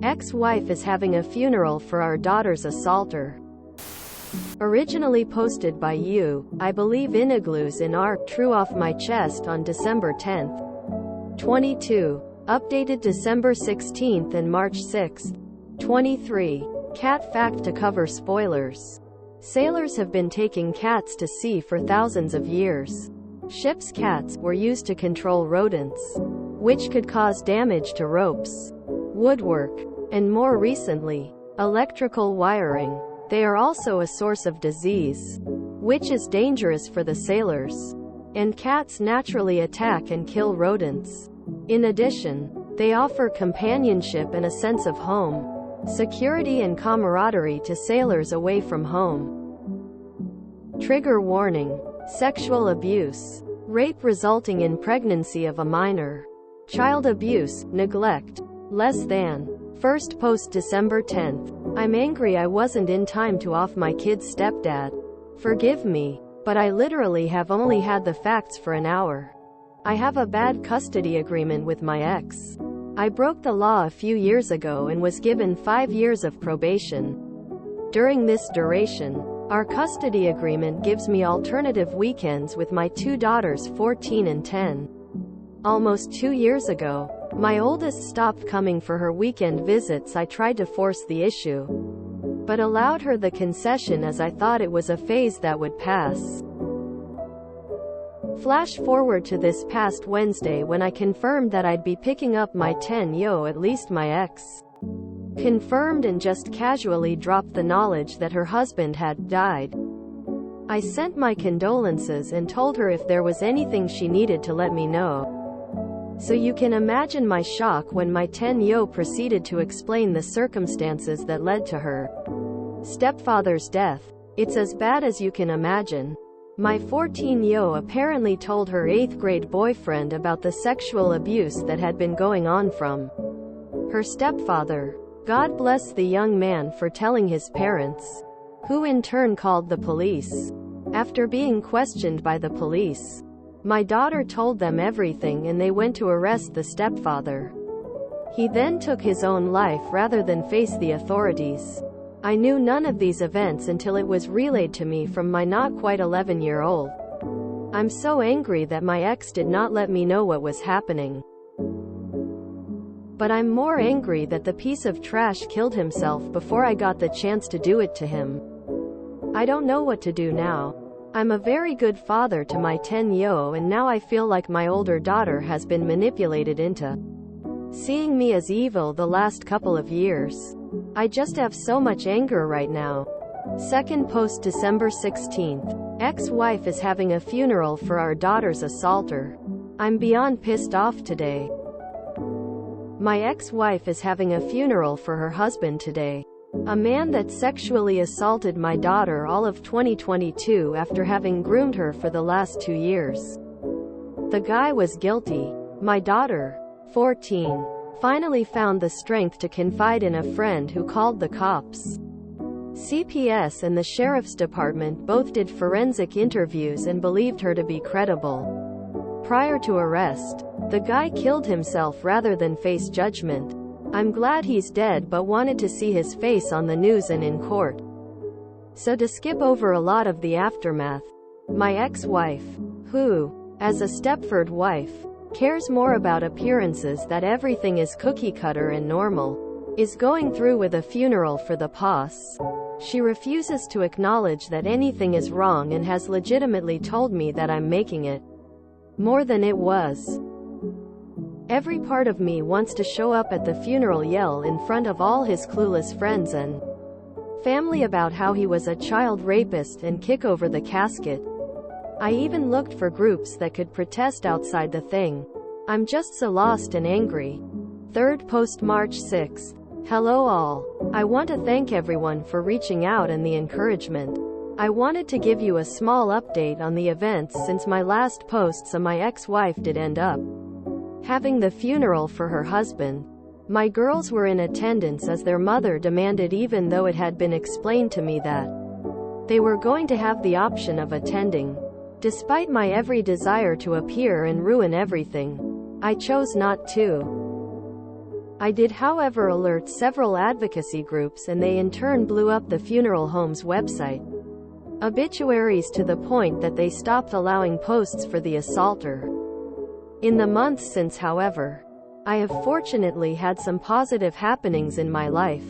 Ex-wife is having a funeral for our daughter's assaulter. Originally posted by you, I believe in igloos in R. True off my chest on December 10th. 22. Updated December 16th and March 6th. 23. Cat fact to cover spoilers. Sailors have been taking cats to sea for thousands of years. Ships' cats were used to control rodents, which could cause damage to ropes, woodwork, and more recently, electrical wiring. They are also a source of disease, which is dangerous for the sailors. And cats naturally attack and kill rodents. In addition, they offer companionship and a sense of home, security and camaraderie to sailors away from home. Trigger warning: sexual abuse, rape resulting in pregnancy of a minor, child abuse, neglect. Less than. First post December 10th. I'm angry I wasn't in time to off my kid's stepdad. Forgive me, but I literally have only had the facts for an hour. I have a bad custody agreement with my ex. I broke the law a few years ago and was given 5 years of probation. During this duration, our custody agreement gives me alternative weekends with my 2 daughters 14 and 10. Almost 2 years ago, my oldest stopped coming for her weekend visits. I tried to force the issue, but allowed her the concession as I thought it was a phase that would pass. Flash forward to this past Wednesday when I confirmed that I'd be picking up my 10-year-old, at least my ex confirmed, and just casually dropped the knowledge that her husband had died. I sent my condolences and told her if there was anything she needed to let me know. So you can imagine my shock when my 10-year-old proceeded to explain the circumstances that led to her stepfather's death. It's as bad as you can imagine. My 14-year-old apparently told her 8th grade boyfriend about the sexual abuse that had been going on from her stepfather. God bless the young man for telling his parents, who in turn called the police. After being questioned by the police, my daughter told them everything and they went to arrest the stepfather. He then took his own life rather than face the authorities. I knew none of these events until it was relayed to me from my not quite 11-year-old. I'm so angry that my ex did not let me know what was happening. But I'm more angry that the piece of trash killed himself before I got the chance to do it to him. I don't know what to do now. I'm a very good father to my 10-year-old, and now I feel like my older daughter has been manipulated into seeing me as evil the last couple of years. I just have so much anger right now. Second post December 16th. Ex-wife is having a funeral for our daughter's assaulter. I'm beyond pissed off today. My ex-wife is having a funeral for her husband today. A man that sexually assaulted my daughter all of 2022 after having groomed her for the last 2 years. The guy was guilty. My daughter, 14, finally found the strength to confide in a friend who called the cops. CPS and the sheriff's department both did forensic interviews and believed her to be credible. Prior to arrest, the guy killed himself rather than face judgment. I'm glad he's dead, but wanted to see his face on the news and in court. So to skip over a lot of the aftermath, my ex-wife, who, as a Stepford wife, cares more about appearances, that everything is cookie-cutter and normal, is going through with a funeral for the boss. She refuses to acknowledge that anything is wrong and has legitimately told me that I'm making it more than it was. Every part of me wants to show up at the funeral, yell in front of all his clueless friends and family about how he was a child rapist, and kick over the casket. I even looked for groups that could protest outside the thing. I'm just so lost and angry. Third post March 6th. Hello all. I want to thank everyone for reaching out and the encouragement. I wanted to give you a small update on the events since my last post. So my ex-wife did end up having the funeral for her husband. My girls were in attendance as their mother demanded, even though it had been explained to me that they were going to have the option of attending. Despite my every desire to appear and ruin everything, I chose not to. I did, however, alert several advocacy groups, and they in turn blew up the funeral home's website. Obituaries to the point that they stopped allowing posts for the assaulter. In the months since, however, I have fortunately had some positive happenings in my life.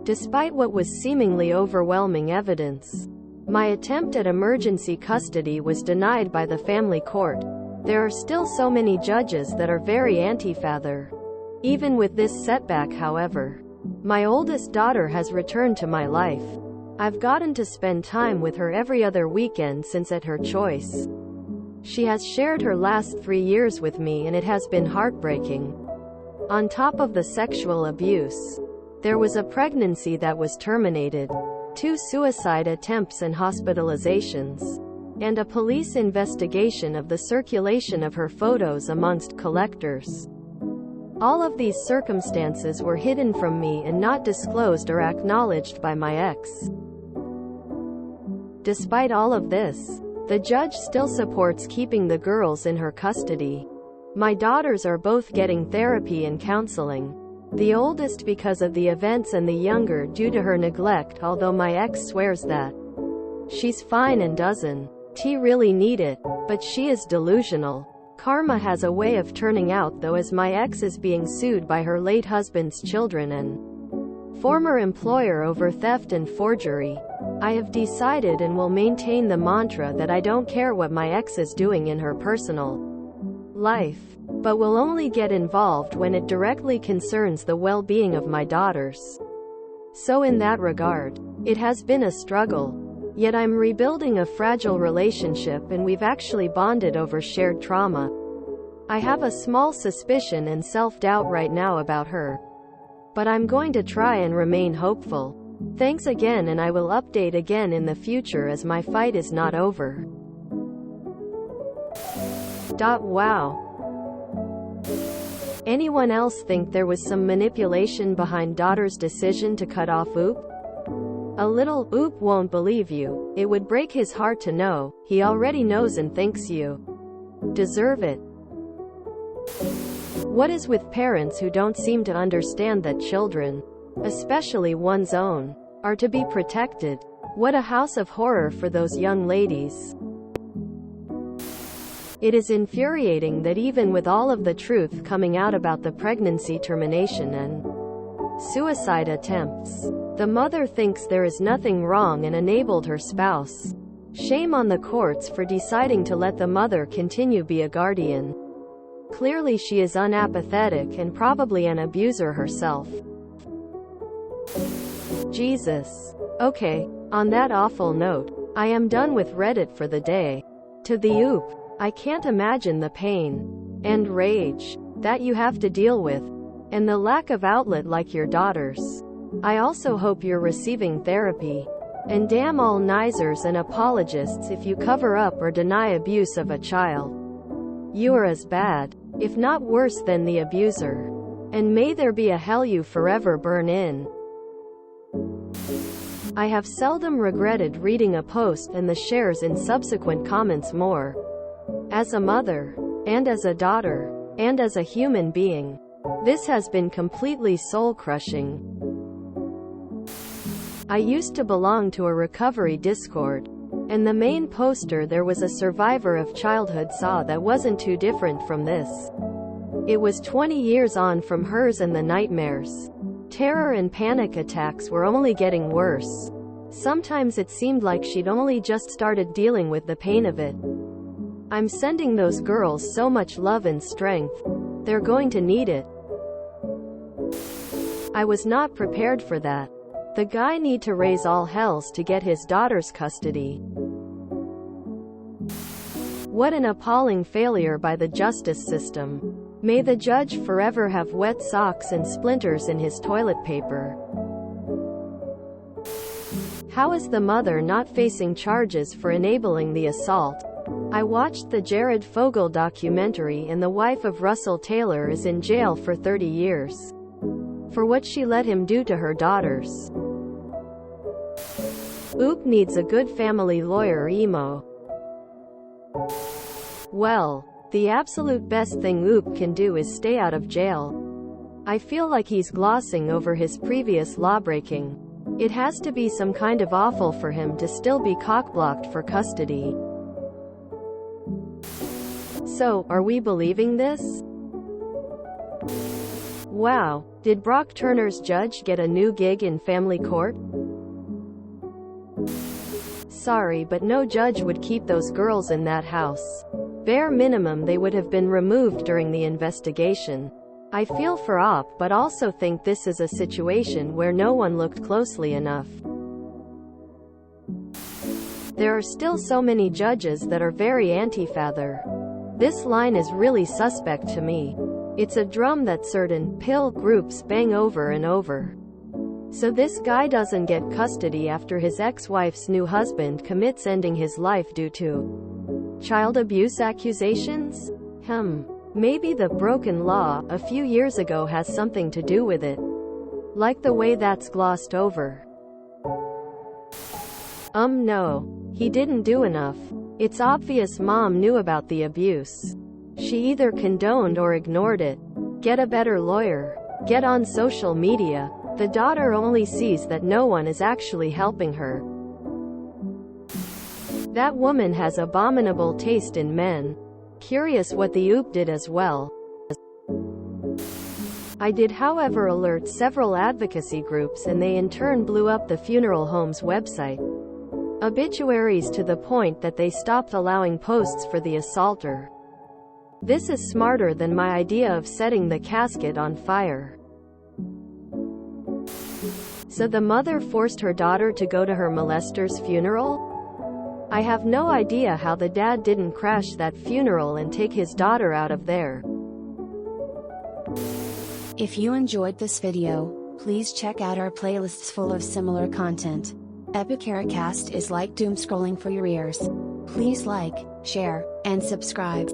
Despite what was seemingly overwhelming evidence, my attempt at emergency custody was denied by the family court. There are still so many judges that are very anti-father. Even with this setback, however, my oldest daughter has returned to my life. I've gotten to spend time with her every other weekend since at her choice. She has shared her last 3 years with me, and it has been heartbreaking. On top of the sexual abuse, there was a pregnancy that was terminated, 2 suicide attempts and hospitalizations, and a police investigation of the circulation of her photos amongst collectors. All of these circumstances were hidden from me and not disclosed or acknowledged by my ex. Despite all of this, the judge still supports keeping the girls in her custody. My daughters are both getting therapy and counseling. The oldest because of the events and the younger due to her neglect, although my ex swears that she's fine and doesn't really need it, but she is delusional. Karma has a way of turning out, though, as my ex is being sued by her late husband's children and former employer over theft and forgery. I have decided and will maintain the mantra that I don't care what my ex is doing in her personal life, but will only get involved when it directly concerns the well-being of my daughters. So in that regard, it has been a struggle. Yet I'm rebuilding a fragile relationship, and we've actually bonded over shared trauma. I have a small suspicion and self-doubt right now about her, but I'm going to try and remain hopeful. Thanks again, and I will update again in the future as my fight is not over. Wow. Anyone else think there was some manipulation behind daughter's decision to cut off Oop? A little. Oop won't believe you. It would break his heart to know. He already knows and thinks you deserve it. What is with parents who don't seem to understand that children, especially one's own, are to be protected? What a house of horror for those young ladies. It is infuriating that even with all of the truth coming out about the pregnancy termination and suicide attempts, the mother thinks there is nothing wrong and enabled her spouse. Shame on the courts for deciding to let the mother continue be a guardian. Clearly she is unapathetic and probably an abuser herself. Jesus. Okay, on that awful note, I am done with Reddit for the day. To the Oop, I can't imagine the pain and rage that you have to deal with, and the lack of outlet like your daughters. I also hope you're receiving therapy. And damn all nisers and apologists if you cover up or deny abuse of a child. You are as bad, if not worse, than the abuser. And may there be a hell you forever burn in. I have seldom regretted reading a post and the shares in subsequent comments more. As a mother, and as a daughter, and as a human being, this has been completely soul-crushing. I used to belong to a recovery Discord, and the main poster there was a survivor of childhood saw that wasn't too different from this. It was 20 years on from hers, and the nightmares, terror and panic attacks were only getting worse. Sometimes it seemed like she'd only just started dealing with the pain of it. I'm sending those girls so much love and strength. They're going to need it. I was not prepared for that. The guy need to raise all hells to get his daughter's custody. What an appalling failure by the justice system. May the judge forever have wet socks and splinters in his toilet paper. How is the mother not facing charges for enabling the assault? I watched the Jared Fogle documentary, and the wife of Russell Taylor is in jail for 30 years. For what she let him do to her daughters. Oop needs a good family lawyer emo. Well, the absolute best thing Oop can do is stay out of jail. I feel like he's glossing over his previous lawbreaking. It has to be some kind of awful for him to still be cockblocked for custody. So, are we believing this? Wow, did Brock Turner's judge get a new gig in family court? Sorry, but no judge would keep those girls in that house. Bare minimum, they would have been removed during the investigation. I feel for Op, but also think this is a situation where no one looked closely enough. There are still so many judges that are very anti-father. This line is really suspect to me. It's a drum that certain pill groups bang over and over. So this guy doesn't get custody after his ex-wife's new husband commits ending his life due to child abuse accusations? Maybe the broken law a few years ago has something to do with it. Like the way that's glossed over. No. He didn't do enough. It's obvious mom knew about the abuse. She either condoned or ignored it. Get a better lawyer. Get on social media. The daughter only sees that no one is actually helping her. That woman has abominable taste in men. Curious what the OOP did as well. I did, however, alert several advocacy groups, and they in turn blew up the funeral home's website. Obituaries to the point that they stopped allowing posts for the assaulter. This is smarter than my idea of setting the casket on fire. So the mother forced her daughter to go to her molester's funeral? I have no idea how the dad didn't crash that funeral and take his daughter out of there. If you enjoyed this video, please check out our playlists full of similar content. Epicaricast is like doom scrolling for your ears. Please like, share, and subscribe.